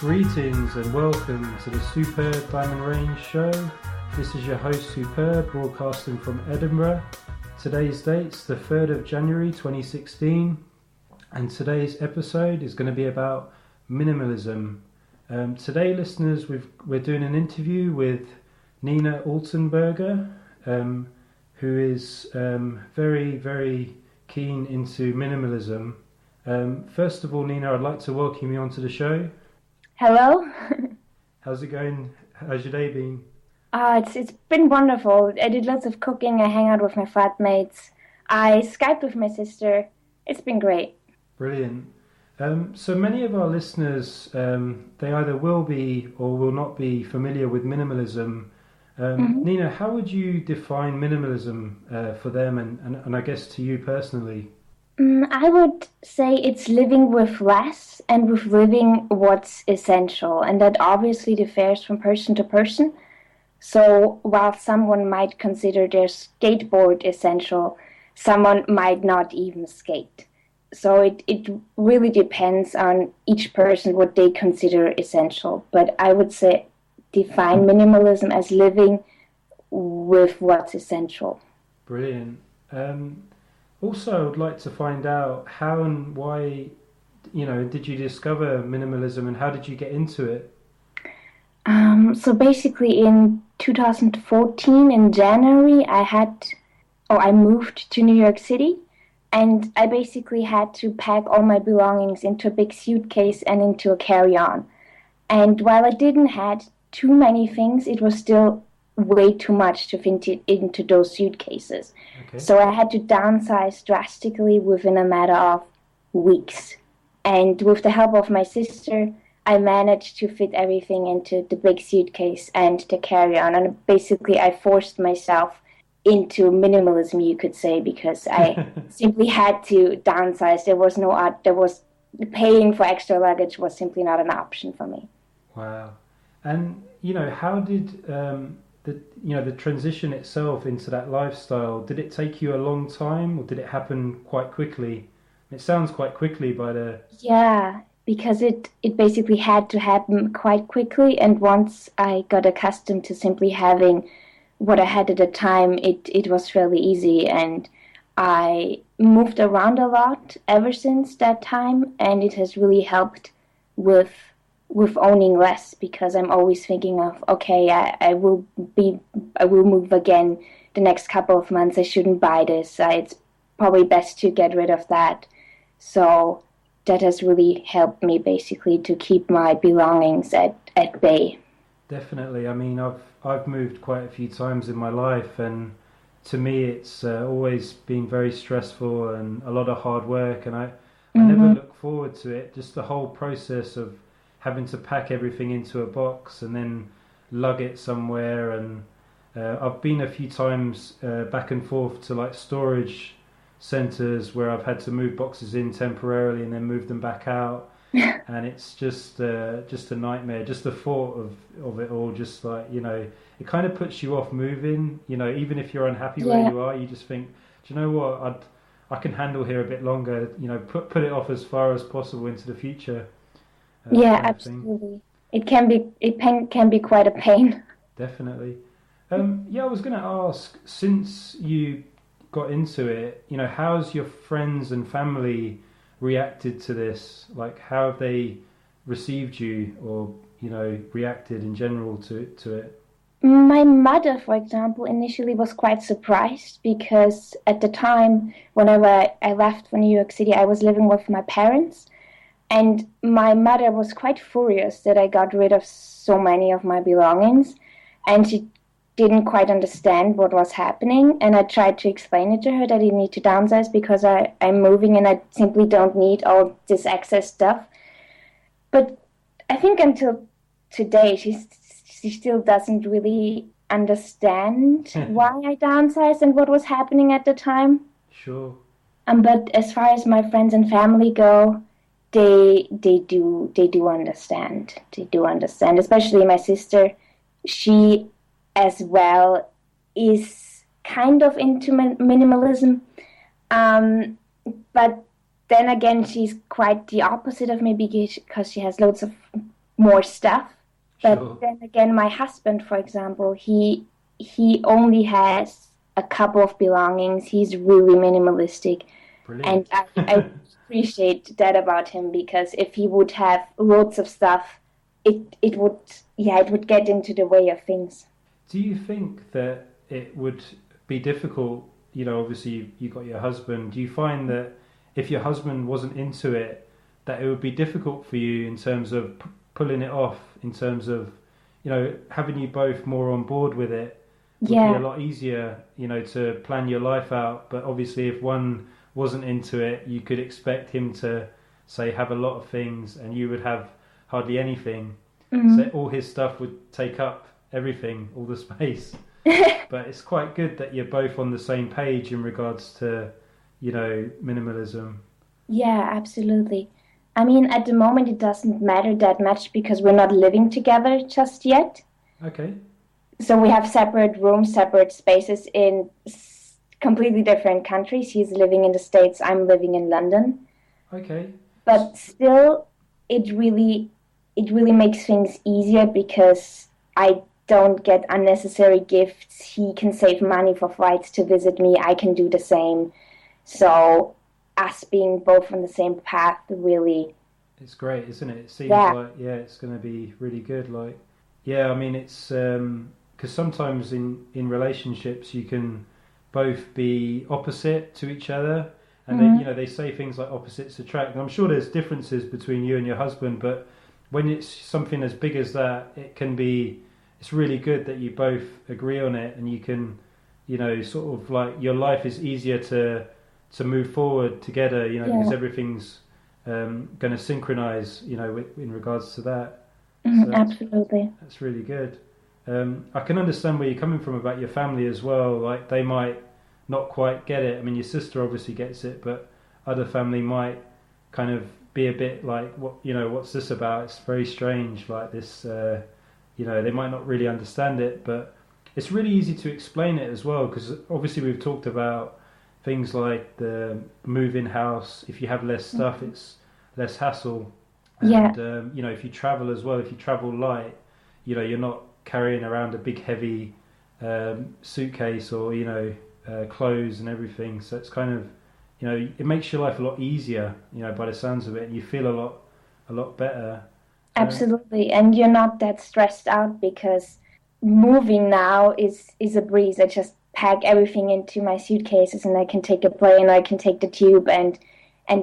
Greetings and welcome to the Superb Diamond Range show. This is your host Superb, broadcasting from Edinburgh. Today's date's the 3rd of January 2016, and today's episode is going to be about minimalism. Today, listeners, we're doing an interview with Nina Altenberger, who is very, very keen into minimalism. First of all, Nina, I'd like to welcome you onto the show. Hello. How's it going? How's your day been? It's been wonderful. I did lots of cooking. I hang out with my flatmates. I Skyped with my sister. It's been great. Brilliant. So many of our listeners, they either will be or will not be familiar with minimalism. Nina, how would you define minimalism for them and I guess to you personally? I would say it's living with less and with living what's essential, and that obviously differs from person to person. So while someone might consider their skateboard essential, someone might not even skate. So it really depends on each person what they consider essential. But I would say define minimalism as living with what's essential. Brilliant. Also, I would like to find out how and why, did you discover minimalism and how did you get into it? So basically in 2014, in January, I moved to New York City, and I basically had to pack all my belongings into a big suitcase and into a carry-on. And while I didn't have too many things, it was still way too much to fit into those suitcases. Okay. So I had to downsize drastically within a matter of weeks. And with the help of my sister, I managed to fit everything into the big suitcase and the carry-on. And basically I forced myself into minimalism, you could say, because I simply had to downsize. There was paying for extra luggage was simply not an option for me. Wow. And, how did the transition itself into that lifestyle, did it take you a long time or did it happen quite quickly? It sounds quite quickly by the... Yeah, because it basically had to happen quite quickly, and once I got accustomed to simply having what I had at the time, it was fairly easy, and I moved around a lot ever since that time, and it has really helped with owning less, because I'm always thinking of, okay, I will move again the next couple of months. I shouldn't buy this. It's probably best to get rid of that. So that has really helped me basically to keep my belongings at bay. Definitely. I mean, I've moved quite a few times in my life, and to me it's always been very stressful and a lot of hard work, and I never look forward to it. Just the whole process of having to pack everything into a box and then lug it somewhere. And I've been a few times back and forth to like storage centres where I've had to move boxes in temporarily and then move them back out. And it's just a nightmare. Just the thought of it all, just like, it kind of puts you off moving. Even if you're unhappy where you are, you just think, do you know what, I can handle here a bit longer. Put it off as far as possible into the future. Yeah, absolutely. It can be quite a pain. Definitely. I was going to ask, since you got into it, how's your friends and family reacted to this? Like, how have they received you, or reacted in general to it? My mother, for example, initially was quite surprised, because at the time, whenever I left for New York City, I was living with my parents. And my mother was quite furious that I got rid of so many of my belongings, and she didn't quite understand what was happening. And I tried to explain it to her that I need to downsize because I'm moving and I simply don't need all this excess stuff. But I think until today, she still doesn't really understand why I downsized and what was happening at the time. Sure. But as far as my friends and family go, They do understand. They do understand, especially my sister. She as well is kind of into minimalism, but then again, she's quite the opposite of me, because she has loads of more stuff. But Sure. then again, my husband, for example, he only has a couple of belongings. He's really minimalistic. And Brilliant. I appreciate that about him because if he would have loads of stuff, it would, yeah, it would get into the way of things. Do you think that it would be difficult? Obviously you got your husband. Do you find that if your husband wasn't into it, that it would be difficult for you in terms of pulling it off, in terms of, having you both more on board with it would be a Yeah. lot easier, to plan your life out. But obviously if one wasn't into it, you could expect him to, say, have a lot of things and you would have hardly anything. So Mhm. all his stuff would take up everything, all the space. But it's quite good that you're both on the same page in regards to, minimalism. Yeah, absolutely. I mean, at the moment, it doesn't matter that much because we're not living together just yet. Okay, So we have separate rooms, separate spaces in completely different countries. He's living in the States, I'm living in London. okay. But still, it really it really makes things easier because I don't get unnecessary gifts. He can save money for flights to visit me. I can do the same. So us being both on the same path really, It's great, isn't it? It seems yeah. like, yeah, it's going to be really good. Like, yeah, I mean, it's because sometimes in relationships you can both be opposite to each other, and they, Mhm. they say things like opposites attract. And I'm sure there's differences between you and your husband, but when it's something as big as that, it can be. It's really good that you both agree on it, and you can, sort of like your life is easier to move forward together, because Yeah. everything's going to synchronize, in regards to that. So Mhm, absolutely. that's really good. I can understand where you're coming from about your family as well. Like they might not quite get it. I mean, your sister obviously gets it, but other family might kind of be a bit like, what, what's this about? It's very strange. Like this, they might not really understand it, but it's really easy to explain it as well because obviously we've talked about things like the move-in house. If you have less stuff, it's less hassle. Yeah. And if you travel as well, if you travel light, you're not carrying around a big heavy suitcase or clothes and everything. So it's kind of it makes your life a lot easier. By the sounds of it, and you feel a lot better. Um, Absolutely. And you're not that stressed out because moving now is a breeze. I just pack everything into my suitcases and I can take a plane, I can take the tube and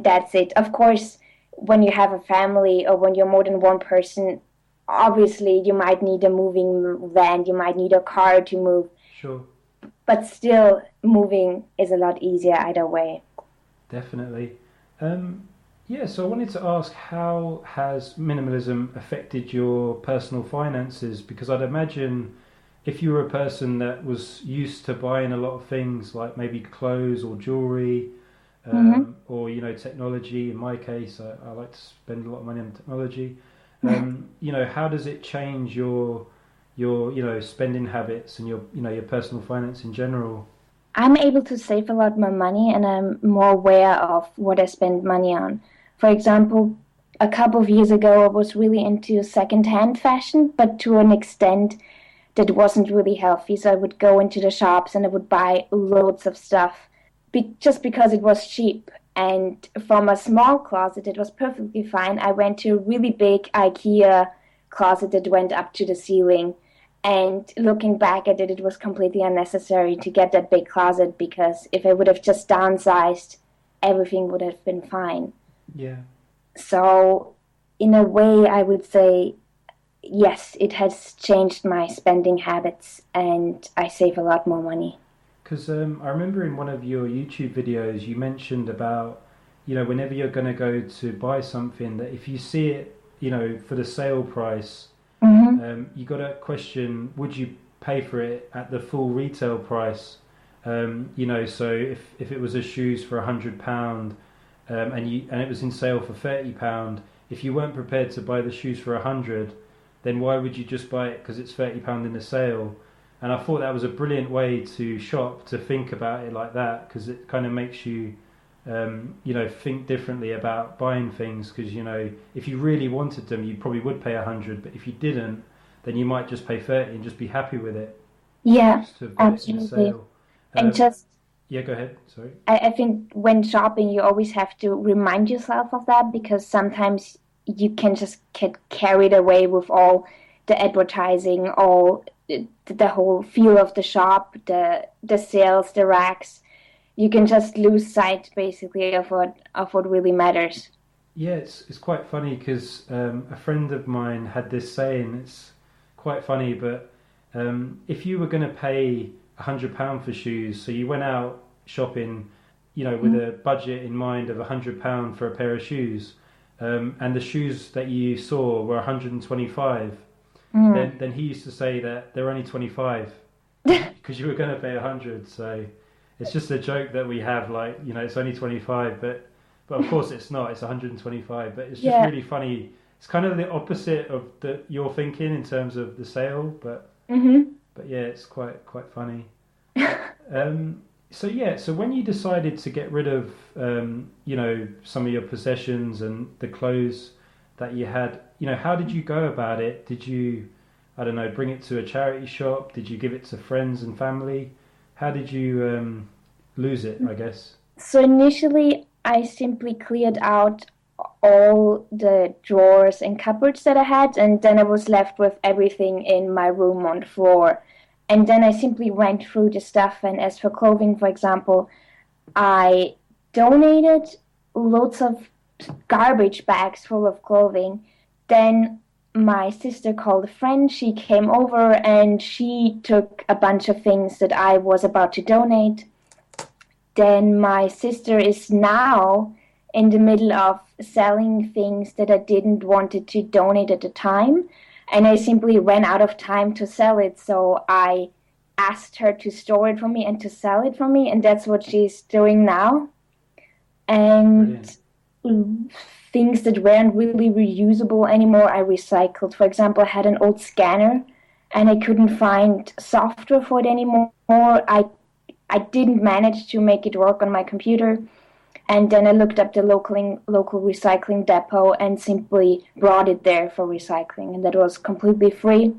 that's it. Of course, when you have a family or when you're more than one person, obviously you might need a moving van, you might need a car to move, sure, but still moving is a lot easier either way. definitely. Um, yeah, so I wanted to ask, how has minimalism affected your personal finances? Because I'd imagine if you were a person that was used to buying a lot of things like maybe clothes or jewelry, Hmm. or technology. In my case, I like to spend a lot of money on technology. How does it change your spending habits and your personal finance in general? I'm able to save a lot more money and I'm more aware of what I spend money on. For example, a couple of years ago, I was really into secondhand fashion, but to an extent that wasn't really healthy. So I would go into the shops and I would buy loads of stuff just because it was cheap. And from a small closet, it was perfectly fine. I went to a really big IKEA closet that went up to the ceiling. And looking back at it, it was completely unnecessary to get that big closet because if I would have just downsized, everything would have been fine. Yeah, So, in a way, I would say yes, it has changed my spending habits and I save a lot more money. because I remember in one of your YouTube videos you mentioned about whenever you're going to go to buy something, that if you see it for the sale price, Hmm. you got to question, would you pay for it at the full retail price? So if it was a shoes for £100, and it was in sale for £30, if you weren't prepared to buy the shoes for 100, then why would you just buy it because it's £30 in the sale? And I thought that was a brilliant way to shop, to think about it like that, because it kind of makes you think differently about buying things, because if you really wanted them, you probably would pay 100, but if you didn't, then you might just pay 30 and just be happy with it. Yeah, Just to have got it in a absolutely. sale. And just, Yeah, go ahead. Sorry. I think when shopping, you always have to remind yourself of that, because sometimes you can just get carried away with all the advertising, all the whole feel of the shop, the sales, the racks. You can just lose sight basically of what really matters. Yeah, it's quite funny because a friend of mine had this saying. It's quite funny, but if you were going to pay £100 for shoes, so you went out shopping, with a budget in mind of £100 for a pair of shoes, and the shoes that you saw were 125, then he used to say that they're only 25 because you were going to pay 100. So it's just a joke that we have, like, it's only 25, but of course it's not. It's 125, but it's just really funny. It's kind of the opposite of your thinking in terms of the sale, but yeah, it's quite funny. So when you decided to get rid of some of your possessions and the clothes that you had, how did you go about it? Did you, I don't know, bring it to a charity shop? Did you give it to friends and family? How did you lose it, I guess? So initially, I simply cleared out all the drawers and cupboards that I had, and then I was left with everything in my room on the floor. And then I simply went through the stuff, and as for clothing, for example, I donated loads of garbage bags full of clothing. Then my sister called a friend, she came over and she took a bunch of things that I was about to donate. Then my sister is now in the middle of selling things that I didn't wanted to donate at the time. And I simply ran out of time to sell it, so I asked her to store it for me and to sell it for me, and that's what she's doing now. And things that weren't really reusable anymore, I recycled. For example, I had an old scanner, and I couldn't find software for it anymore. I didn't manage to make it work on my computer. And then I looked up the local recycling depot and simply brought it there for recycling. And that was completely free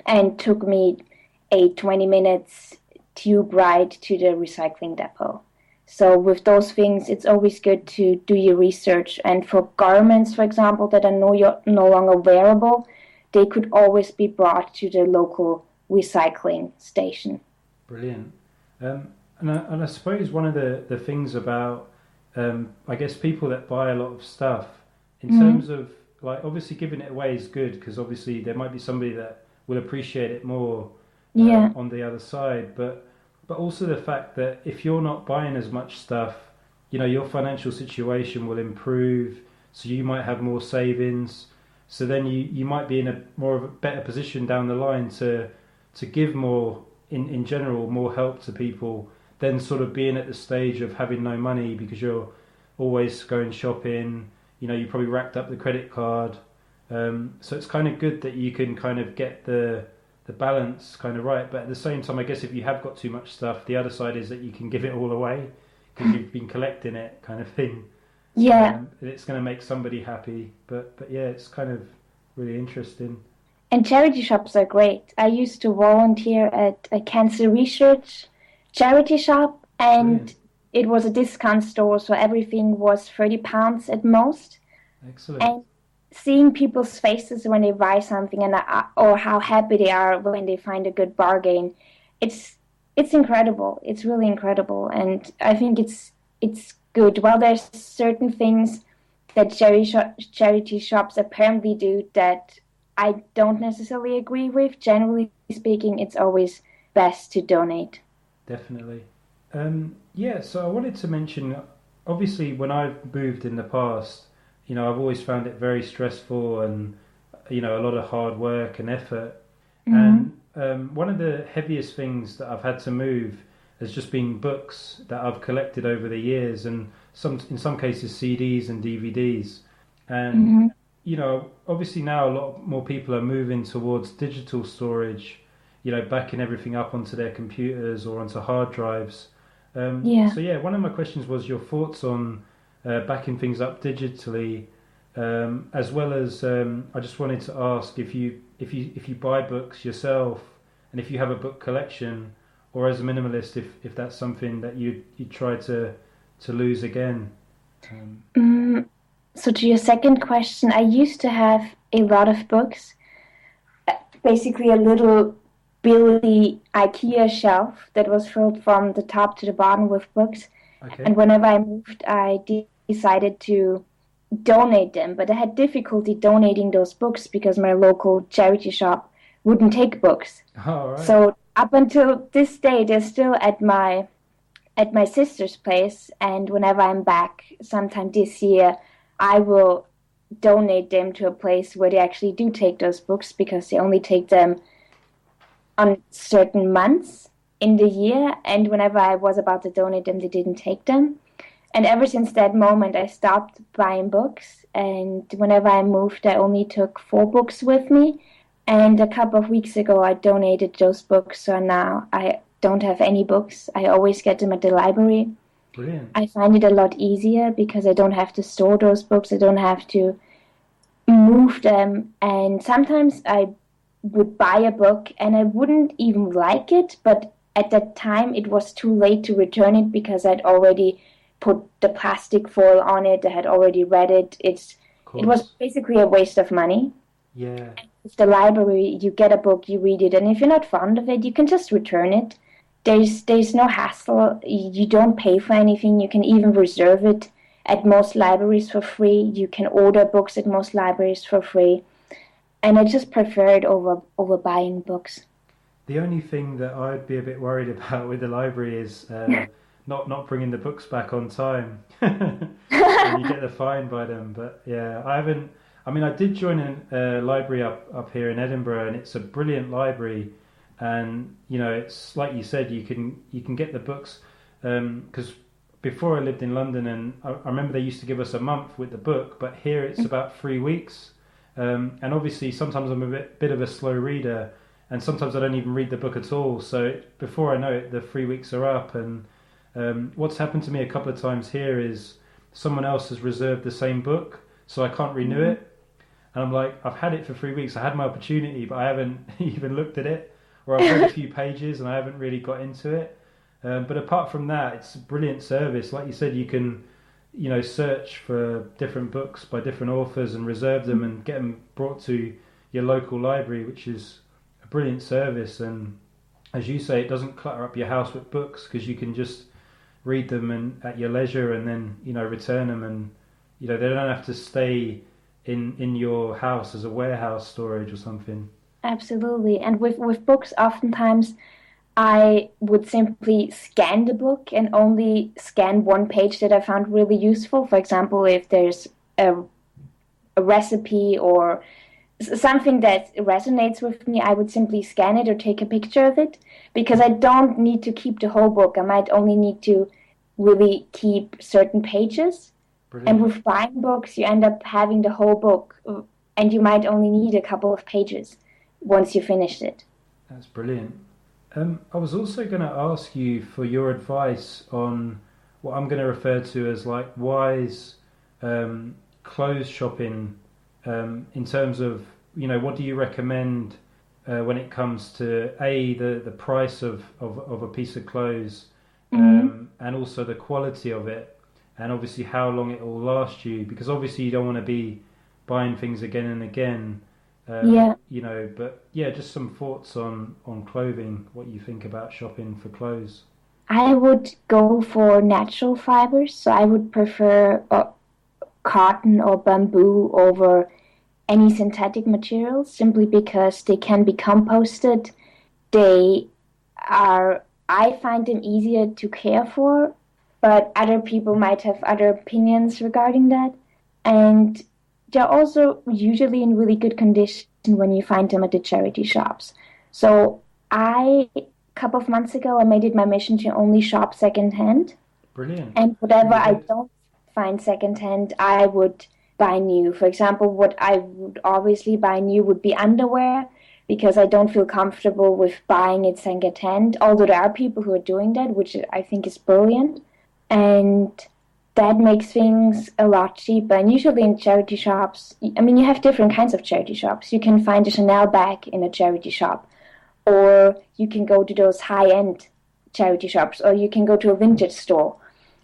and took me a 20 minutes tube ride to the recycling depot. So with those things, it's always good to do your research. And for garments, for example, that are no longer wearable, they could always be brought to the local recycling station. Brilliant. And I suppose one of the things about I guess people that buy a lot of stuff, in terms of, like, obviously giving it away is good, because obviously there might be somebody that will appreciate it more on the other side, but also the fact that if you're not buying as much stuff, your financial situation will improve, so you might have more savings, so then you might be in a more of a better position down the line to give more, in general, more help to people, than sort of being at the stage of having no money because you're always going shopping, you probably racked up the credit card. So it's kind of good that you can kind of get the balance kind of right. But at the same time, I guess if you have got too much stuff, the other side is that you can give it all away because you've been collecting it, kind of thing. Yeah. It's going to make somebody happy. But yeah, it's kind of really interesting. And charity shops are great. I used to volunteer at a cancer research charity shop, and it was a discount store, so everything was £30 at most. Excellent. And seeing people's faces when they buy something, or how happy they are when they find a good bargain, it's incredible. It's really incredible, and I think it's good. Well, there's certain things that charity shops apparently do that I don't necessarily agree with. Generally speaking, it's always best to donate. Definitely. So I wanted to mention, obviously, when I've moved in the past, I've always found it very stressful and, a lot of hard work and effort. And one of the heaviest things that I've had to move has just been books that I've collected over the years, and in some cases CDs and DVDs. And, obviously now a lot more people are moving towards digital storage, backing everything up onto their computers or onto hard drives. So yeah, one of my questions was your thoughts on backing things up digitally, as well as I just wanted to ask if you buy books yourself, and if you have a book collection, or as a minimalist, if that's something that you try to lose again. So to your second question, I used to have a lot of books, basically a little Billy IKEA shelf that was filled from the top to the bottom with books. Okay. And whenever I moved, I decided to donate them, but I had difficulty donating those books because my local charity shop wouldn't take books. Oh, right. So up until this day, they're still at my sister's place, and whenever I'm back sometime this year, I will donate them to a place where they actually do take those books, because they only take them on certain months in the year, and whenever I was about to donate them, they didn't take them. And ever since that moment, I stopped buying books, and whenever I moved, I only took 4 books with me, and a couple of weeks ago, I donated those books, so now I don't have any books. I always get them at the library. Brilliant. I find it a lot easier because I don't have to store those books. I don't have to move them. And sometimes I would buy a book and I wouldn't even like it, but at that time it was too late to return it because I'd already put the plastic foil on it. I had already read it. It was basically a waste of money. Yeah. With the library, you get a book, you read it, and if you're not fond of it, you can just return it. There's no hassle. You don't pay for anything. You can even reserve it at most libraries for free. You can order books at most libraries for free. And I just prefer it over buying books. The only thing that I'd be a bit worried about with the library is not bringing the books back on time. And you get the fine by them. But yeah, I did join a library up here in Edinburgh, and it's a brilliant library. And it's like you said, you can get the books, because before I lived in London, and I remember they used to give us a month with the book, but here it's about 3 weeks. And obviously sometimes I'm a bit of a slow reader, and sometimes I don't even read the book at all. So before I know it, the 3 weeks are up. And what's happened to me a couple of times here is someone else has reserved the same book, so I can't renew it. And I'm like, I've had it for 3 weeks. I had my opportunity, but I haven't even looked at it. Or I've read a few pages and I haven't really got into it. But apart from that, it's a brilliant service. Like you said, you can, search for different books by different authors and reserve them and get them brought to your local library, which is a brilliant service. And as you say, it doesn't clutter up your house with books, because you can just read them and at your leisure, and then return them, and they don't have to stay in your house as a warehouse storage or something. Absolutely. And with books, oftentimes I would simply scan the book and only scan one page that I found really useful. For example, if there's a recipe or something that resonates with me, I would simply scan it or take a picture of it, because I don't need to keep the whole book. I might only need to really keep certain pages. Brilliant. And with buying books, you end up having the whole book, and you might only need a couple of pages once you finished it. That's brilliant. I was also going to ask you for your advice on what I'm going to refer to as like wise clothes shopping, in terms of, what do you recommend when it comes to the price of a piece of clothes, and also the quality of it, and obviously how long it will last you, because obviously you don't want to be buying things again and again. But just some thoughts on clothing, what you think about shopping for clothes. I would go for natural fibers, so I would prefer cotton or bamboo over any synthetic materials, simply because they can be composted. I find them easier to care for, but other people might have other opinions regarding that. And they're also usually in really good condition when you find them at the charity shops. So a couple of months ago, I made it my mission to only shop secondhand. Brilliant. And whatever I don't find secondhand, I would buy new. For example, what I would obviously buy new would be underwear, because I don't feel comfortable with buying it secondhand, although there are people who are doing that, which I think is brilliant. And that makes things a lot cheaper. And usually in charity shops, I mean, you have different kinds of charity shops. You can find a Chanel bag in a charity shop, or you can go to those high-end charity shops, or you can go to a vintage store.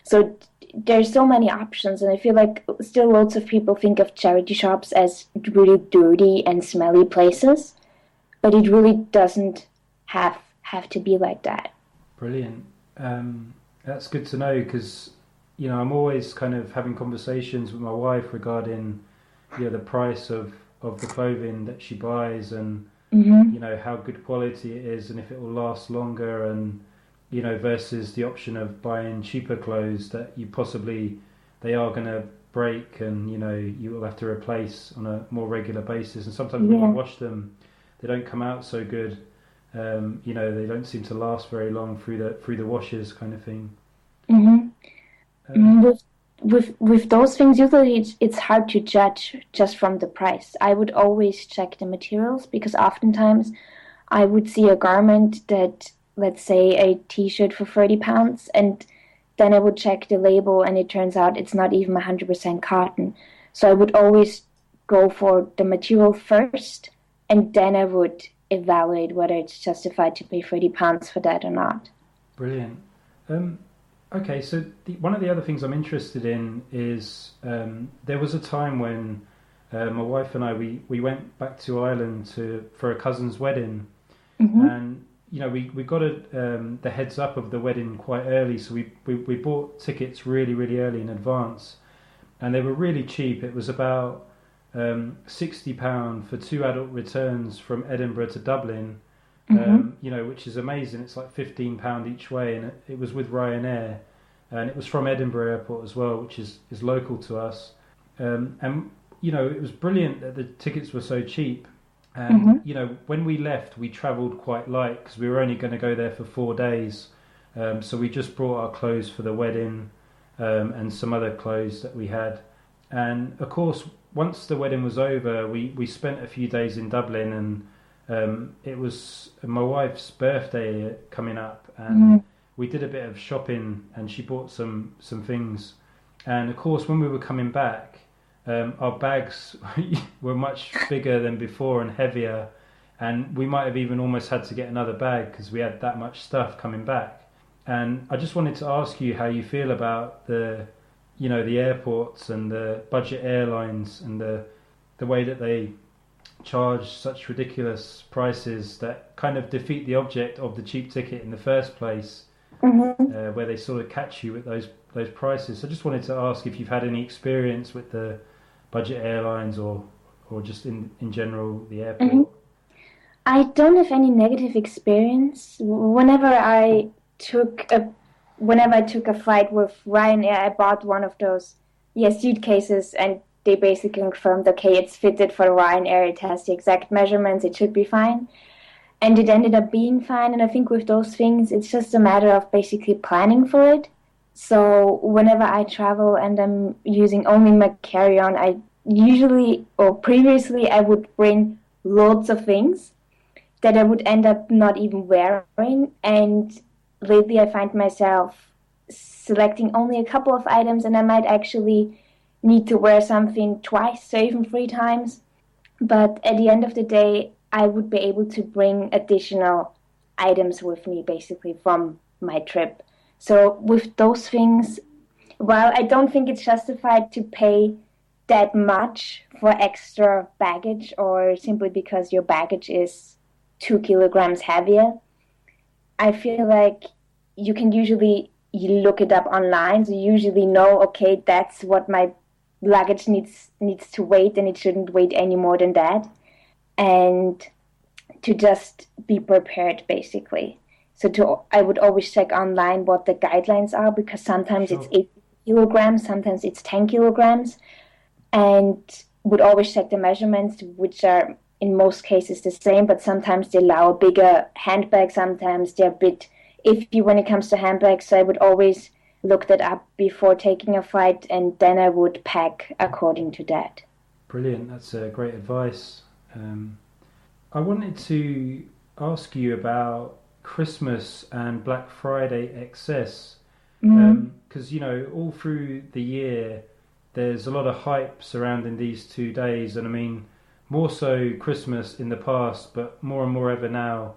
So there's so many options, and I feel like still lots of people think of charity shops as really dirty and smelly places, but it really doesn't have to be like that. Brilliant. That's good to know, because I'm always kind of having conversations with my wife regarding the price of the clothing that she buys, and how good quality it is, and if it will last longer, and versus the option of buying cheaper clothes that they are going to break, and you will have to replace on a more regular basis. And sometimes when you wash them, they don't come out so good. They don't seem to last very long through the washers, kind of thing. With those things, usually it's hard to judge just from the price. I would always check the materials, because oftentimes I would see a garment that, let's say, a t-shirt for £30, and then I would check the label, and it turns out it's not even 100% cotton. So I would always go for the material first, and then I would evaluate whether it's justified to pay £30 for that or not. Brilliant. Okay, so one of the other things I'm interested in is there was a time when my wife and I, we went back to Ireland for a cousin's wedding, and we got the heads up of the wedding quite early, so we bought tickets really, really early in advance, and they were really cheap. It was about £60 for 2 adult returns from Edinburgh to Dublin, which is amazing. It's like £15 each way, and it was with Ryanair, and it was from Edinburgh Airport as well, which is local to us. And it was brilliant that the tickets were so cheap. And when we left, we travelled quite light, because we were only going to go there for 4 days. So we just brought our clothes for the wedding, and some other clothes that we had. And of course, once the wedding was over, we spent a few days in Dublin, and it was my wife's birthday coming up, and we did a bit of shopping, and she bought some things. And of course, when we were coming back, our bags were much bigger than before and heavier, and we might have even almost had to get another bag because we had that much stuff coming back. And I just wanted to ask you how you feel about the airports and the budget airlines, and the way that they charge such ridiculous prices that kind of defeat the object of the cheap ticket in the first place, where they sort of catch you with those prices. So I just wanted to ask if you've had any experience with the budget airlines, or just in general the airport. I don't have any negative experience. Whenever I took a flight with Ryanair, I bought one of those suitcases, and they basically confirmed, okay, it's fitted for Ryanair, it has the exact measurements, it should be fine. And it ended up being fine. And I think with those things, it's just a matter of basically planning for it. So whenever I travel and I'm using only my carry-on, I usually, or previously, I would bring loads of things that I would end up not even wearing. And lately I find myself selecting only a couple of items, and I might actually need to wear something twice or even 3 times. But at the end of the day, I would be able to bring additional items with me, basically, from my trip. So with those things, while I don't think it's justified to pay that much for extra baggage, or simply because your baggage is 2 kilograms heavier, I feel like you can usually look it up online, so you usually know, okay, that's what my luggage needs to weight, and it shouldn't weight any more than that. And to just be prepared, basically. So I would always check online what the guidelines are, because sometimes it's 8 kilograms, sometimes it's 10 kilograms, and would always check the measurements, which are in most cases the same, but sometimes they allow a bigger handbag, sometimes they're a bit iffy when it comes to handbags. So I would always look that up before taking a flight, and then I would pack according to that. Brilliant, that's great advice. I wanted to ask you about Christmas and Black Friday excess, Mm, because all through the year there's a lot of hype surrounding these 2 days, and I mean more so Christmas in the past, but more and more ever now,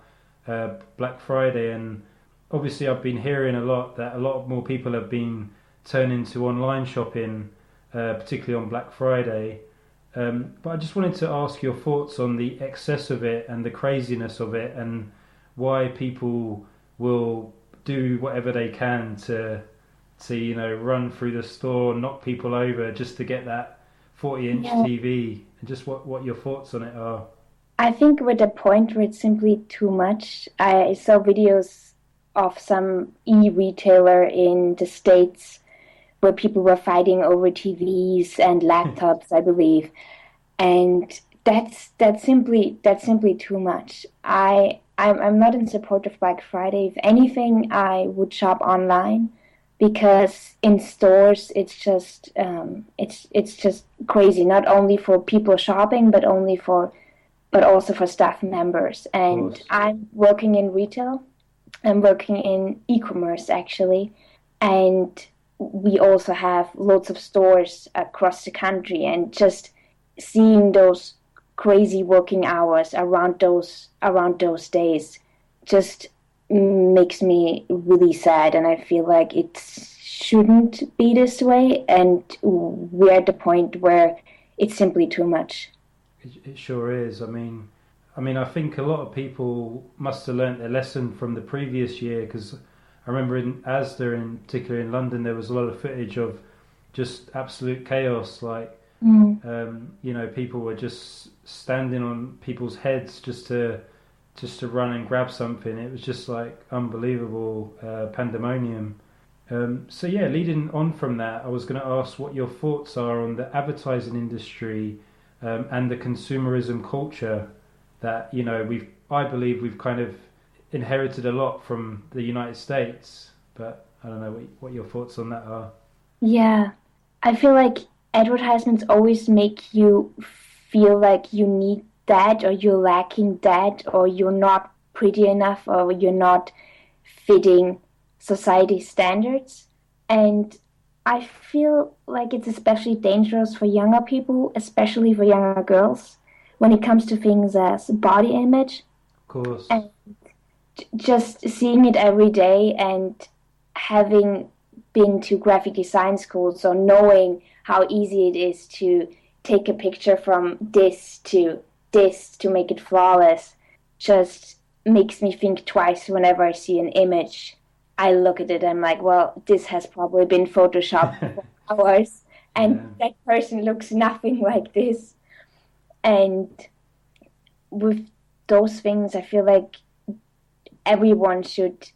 Black Friday, and obviously I've been hearing a lot that a lot more people have been turning to online shopping, particularly on Black Friday. But I just wanted to ask your thoughts on the excess of it and the craziness of it, and why people will do whatever they can to run through the store, knock people over just to get that 40-inch yeah. TV, and just what your thoughts on it are. I think we're at a point where it's simply too much. I saw videos of some e-retailer in the States where people were fighting over TVs and laptops, I believe. And that's simply too much. I'm not in support of Black Friday. If anything, I would shop online because in stores it's just crazy. Not only for people shopping, but also for staff members. Of And course. I'm working in retail. I'm working in e-commerce actually, and we also have lots of stores across the country, and just seeing those crazy working hours around those days just makes me really sad, and I feel like it shouldn't be this way, and we're at the point where it's simply too much. It sure is. I think a lot of people must have learnt their lesson from the previous year, because I remember in Asda, in particular in London, there was a lot of footage of just absolute chaos. Like, Mm. people were just standing on people's heads just to run and grab something. It was just like unbelievable pandemonium. So yeah, leading on from that, I was going to ask what your thoughts are on the advertising industry, and the consumerism culture that I believe we've kind of inherited a lot from the United States, but I don't know what your thoughts on that are. Yeah, I feel like advertisements always make you feel like you need that, or you're lacking that, or you're not pretty enough, or you're not fitting society standards. And I feel like it's especially dangerous for younger people, especially for younger girls, when it comes to things as body image. Of course. And just seeing it every day, and having been to graphic design school, so knowing how easy it is to take a picture from this to make it flawless, just makes me think twice whenever I see an image. I look at it, I'm like, well, this has probably been photoshopped for hours, and Yeah. that person looks nothing like this. And with those things, I feel like everyone should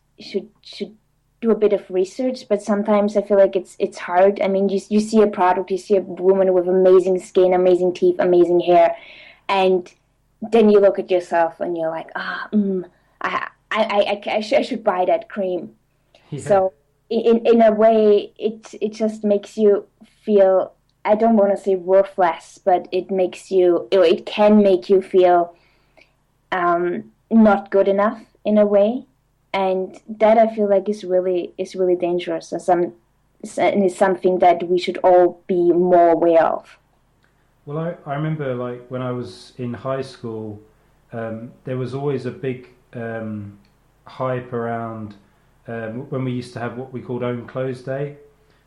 do a bit of research, but sometimes I feel like it's hard. I mean, you see a product, you see a woman with amazing skin, amazing teeth, amazing hair, and then you look at yourself and you're like, I should buy that cream. Yeah. So in a way, it just makes you feel. I don't want to say worthless, but it can make you feel not good enough in a way, and that I feel like is really dangerous, and is something that we should all be more aware of. Well, I remember like when I was in high school, there was always a big hype around when we used to have what we called own clothes day.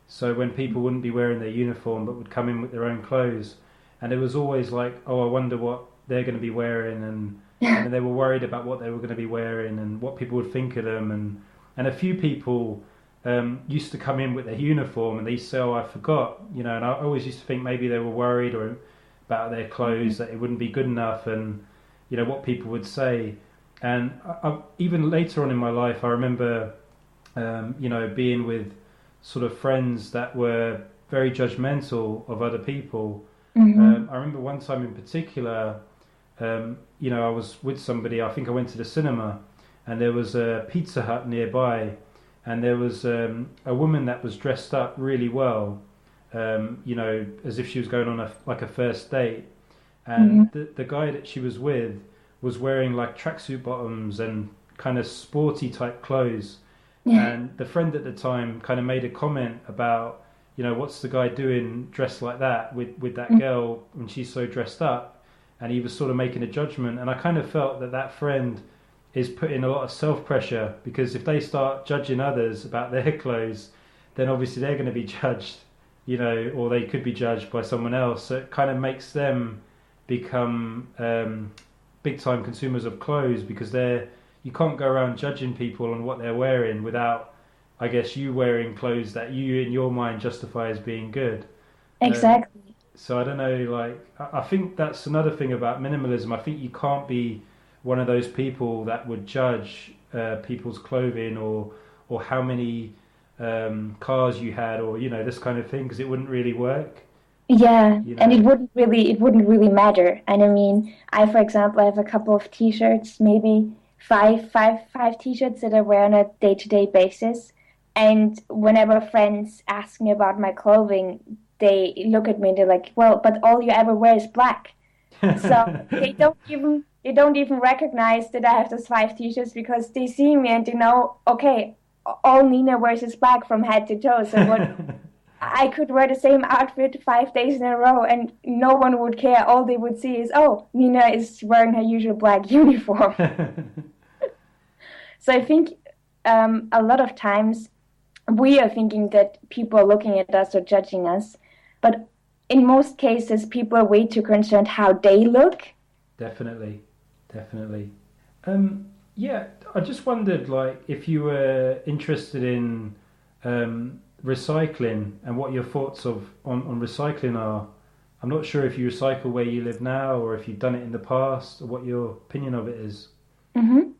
So when people wouldn't be wearing their uniform but would come in with their own clothes, and it was always like, oh, I wonder what they're going to be wearing, and then they were worried about what they were going to be wearing and what people would think of them, and a few people used to come in with their uniform and they used to say, oh, I forgot, and I always used to think maybe they were worried or about their clothes, that it wouldn't be good enough, and what people would say. And even later on in my life, I remember being with sort of friends that were very judgmental of other people. Mm-hmm. I remember one time in particular, I was with somebody. I think I went to the cinema, and there was a Pizza Hut nearby, and there was a woman that was dressed up really well, as if she was going on a first date, and Mm-hmm. the guy that she was with was wearing like tracksuit bottoms and kind of sporty type clothes. Yeah. And the friend at the time kind of made a comment about, what's the guy doing dressed like that with that girl when she's so dressed up? And he was sort of making a judgment. And I kind of felt that friend is putting a lot of self-pressure, because if they start judging others about their clothes, then obviously they're going to be judged, or they could be judged by someone else. So it kind of makes them become big-time consumers of clothes, because you can't go around judging people on what they're wearing without, I guess, you wearing clothes that you in your mind justify as being good. Exactly. So I don't know, like, I think that's another thing about minimalism. I think you can't be one of those people that would judge people's clothing or how many cars you had, or this kind of thing, because it wouldn't really work. Yeah, and it wouldn't really matter. And I mean, for example, I have a couple of t-shirts, maybe five t-shirts that I wear on a day-to-day basis. And whenever friends ask me about my clothing, they look at me and they're like, "Well, but all you ever wear is black." So they don't even recognize that I have those 5 t-shirts, because they see me and they know, okay, all Nina wears is black from head to toe. So what? I could wear the same outfit 5 days in a row and no one would care. All they would see is, oh, Nina is wearing her usual black uniform. So I think a lot of times we are thinking that people are looking at us or judging us, but in most cases people are way too concerned how they look. Definitely. Yeah, I just wondered, like, if you were interested in recycling and what your thoughts on recycling are. I'm not sure if you recycle where you live now or if you've done it in the past, or what your opinion of it is. Mm-hmm.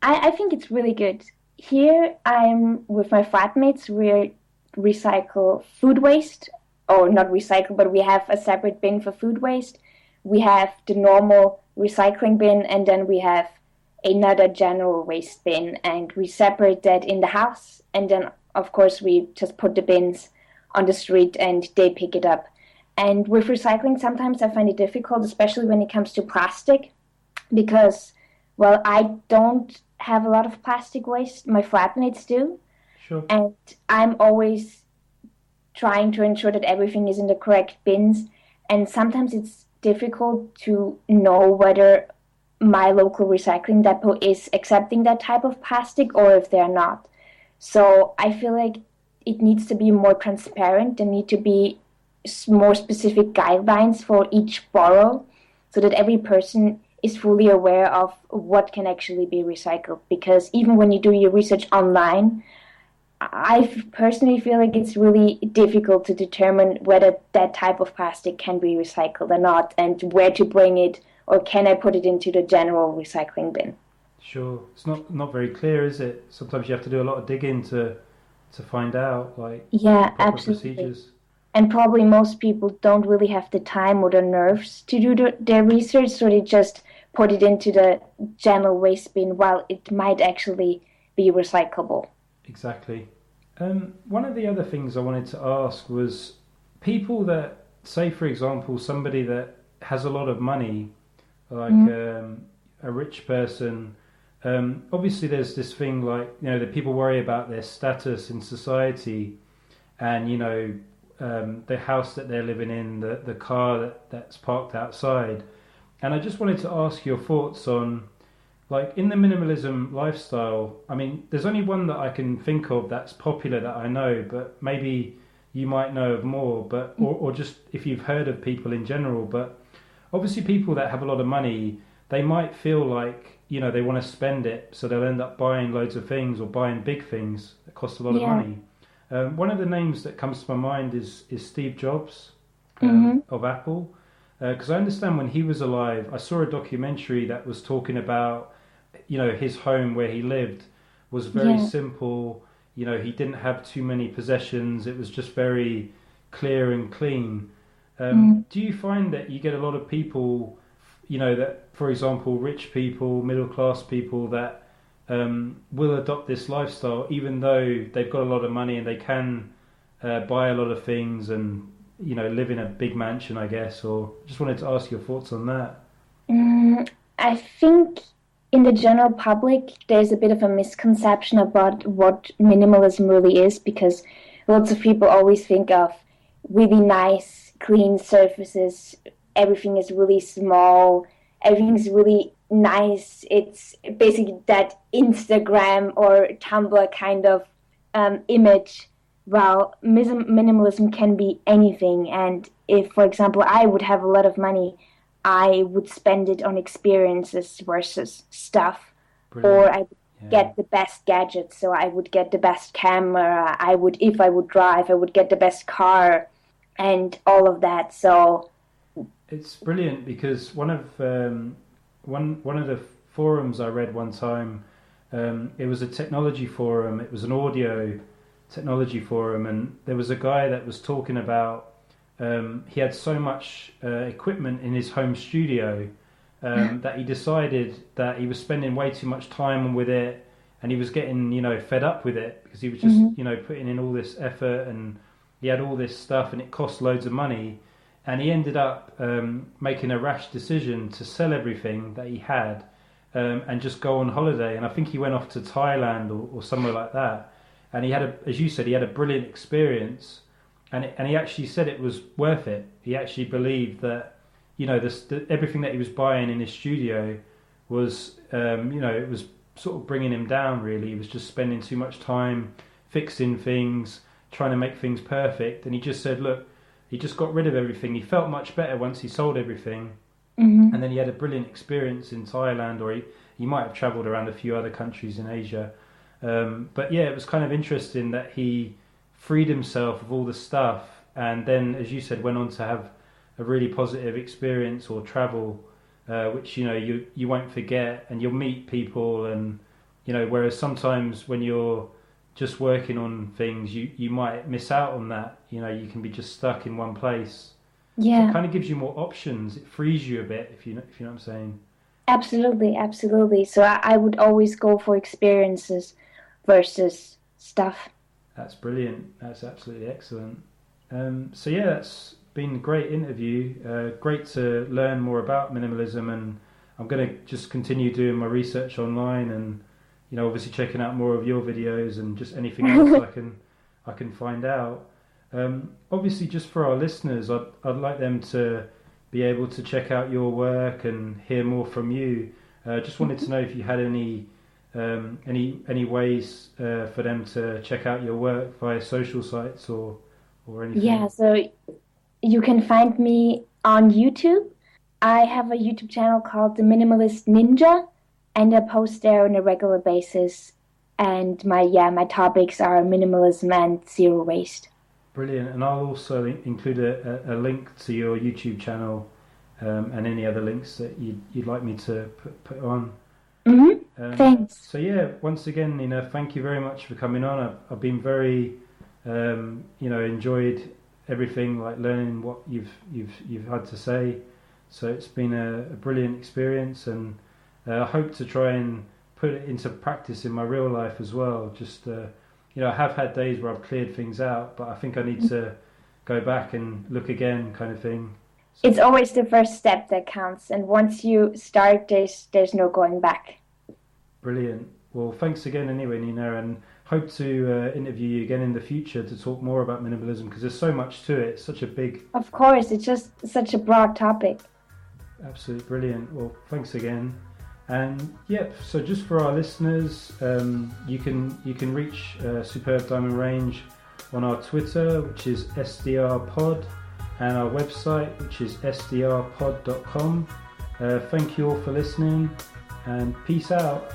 I think it's really good. Here I'm with my flatmates. We recycle food waste, or not recycle, but we have a separate bin for food waste. We have the normal recycling bin, and then we have another general waste bin, and we separate that in the house, and then of course we just put the bins on the street and they pick it up. And with recycling, sometimes I find it difficult, especially when it comes to plastic, because, well, I don't have a lot of plastic waste. My flatmates do. Sure. And I'm always trying to ensure that everything is in the correct bins. And sometimes it's difficult to know whether my local recycling depot is accepting that type of plastic or if they're not. So I feel like it needs to be more transparent. There need to be more specific guidelines for each borough, so that every person is fully aware of what can actually be recycled. Because even when you do your research online, I personally feel like it's really difficult to determine whether that type of plastic can be recycled or not, and where to bring it, or can I put it into the general recycling bin. Sure. It's not very clear, is it? Sometimes you have to do a lot of digging to find out, like, yeah, proper absolutely. procedures. And probably most people don't really have the time or the nerves to do their research, so they just put it into the general waste bin while it might actually be recyclable. Exactly. One of the other things I wanted to ask was, people that, say for example, somebody that has a lot of money, like a rich person, obviously there's this thing like, that people worry about their status in society, and the house that they're living in, the car that's parked outside. And I just wanted to ask your thoughts on, like, in the minimalism lifestyle. I mean, there's only one that I can think of that's popular that I know, but maybe you might know of more, but or just if you've heard of people in general. But obviously people that have a lot of money, they might feel like, they want to spend it, so they'll end up buying loads of things or buying big things that cost a lot of money. One of the names that comes to my mind is Steve Jobs of Apple. Because I understand when he was alive, I saw a documentary that was talking about, his home where he lived was very simple. He didn't have too many possessions. It was just very clear and clean. Do you find that you get a lot of people, that, for example, rich people, middle class people that will adopt this lifestyle, even though they've got a lot of money and they can buy a lot of things and live in a big mansion, I guess? Or just wanted to ask your thoughts on that. I think in the general public, there's a bit of a misconception about what minimalism really is, because lots of people always think of really nice, clean surfaces. Everything is really small. Everything's really nice. It's basically that Instagram or Tumblr kind of image. While minimalism can be anything. And if, for example, I would have a lot of money, I would spend it on experiences versus stuff. Brilliant. Or I would get the best gadgets. So I would get the best camera. If I would drive, I would get the best car and all of that. So it's brilliant, because one of the forums I read one time, it was a technology forum. It was an audio technology forum, and there was a guy that was talking about he had so much equipment in his home studio that he decided that he was spending way too much time with it, and he was getting fed up with it, because he was just putting in all this effort, and he had all this stuff, and it cost loads of money, and he ended up making a rash decision to sell everything that he had and just go on holiday. And I think he went off to Thailand or somewhere like that. And he had as you said, he had a brilliant experience, and he actually said it was worth it. He actually believed that, everything that he was buying in his studio was, it was sort of bringing him down. Really, he was just spending too much time fixing things, trying to make things perfect. And he just said, look, he just got rid of everything. He felt much better once he sold everything, and then he had a brilliant experience in Thailand, or he might have travelled around a few other countries in Asia. But yeah, it was kind of interesting that he freed himself of all the stuff, and then, as you said, went on to have a really positive experience or travel, which you won't forget, and you'll meet people, and whereas sometimes when you're just working on things, you might miss out on that. You can be just stuck in one place. Yeah, so it kind of gives you more options. It frees you a bit, if you know what I'm saying. Absolutely. So I would always go for experiences versus stuff. That's brilliant. That's absolutely excellent. So yeah, that's been a great interview. Great to learn more about minimalism, and I'm going to just continue doing my research online, and obviously checking out more of your videos and just anything else I can find out. Obviously, just for our listeners, I'd like them to be able to check out your work and hear more from you. Just wanted to know if you had any ways for them to check out your work via social sites or anything. Yeah, so you can find me on YouTube. I have a YouTube channel called The Minimalist Ninja, and I post there on a regular basis. And my topics are minimalism and zero waste. Brilliant. And I'll also include a link to your YouTube channel and any other links that you'd like me to put on. Thanks. So yeah, once again, Nina, thank you very much for coming on. I've been very, enjoyed everything, like learning what you've had to say. So it's been a brilliant experience, and I hope to try and put it into practice in my real life as well. Just I have had days where I've cleared things out, but I think I need to go back and look again, kind of thing. So it's always the first step that counts, and once you start, there's no going back. Brilliant. Well, thanks again anyway, Nina, and hope to interview you again in the future to talk more about minimalism, because there's so much to it. It's such a big... Of course, it's just such a broad topic. Absolutely brilliant. Well, thanks again. And yep, so just for our listeners, you can reach Superb Diamond Range on our Twitter, which is SDRpod, and our website, which is sdrpod.com. Thank you all for listening, and peace out.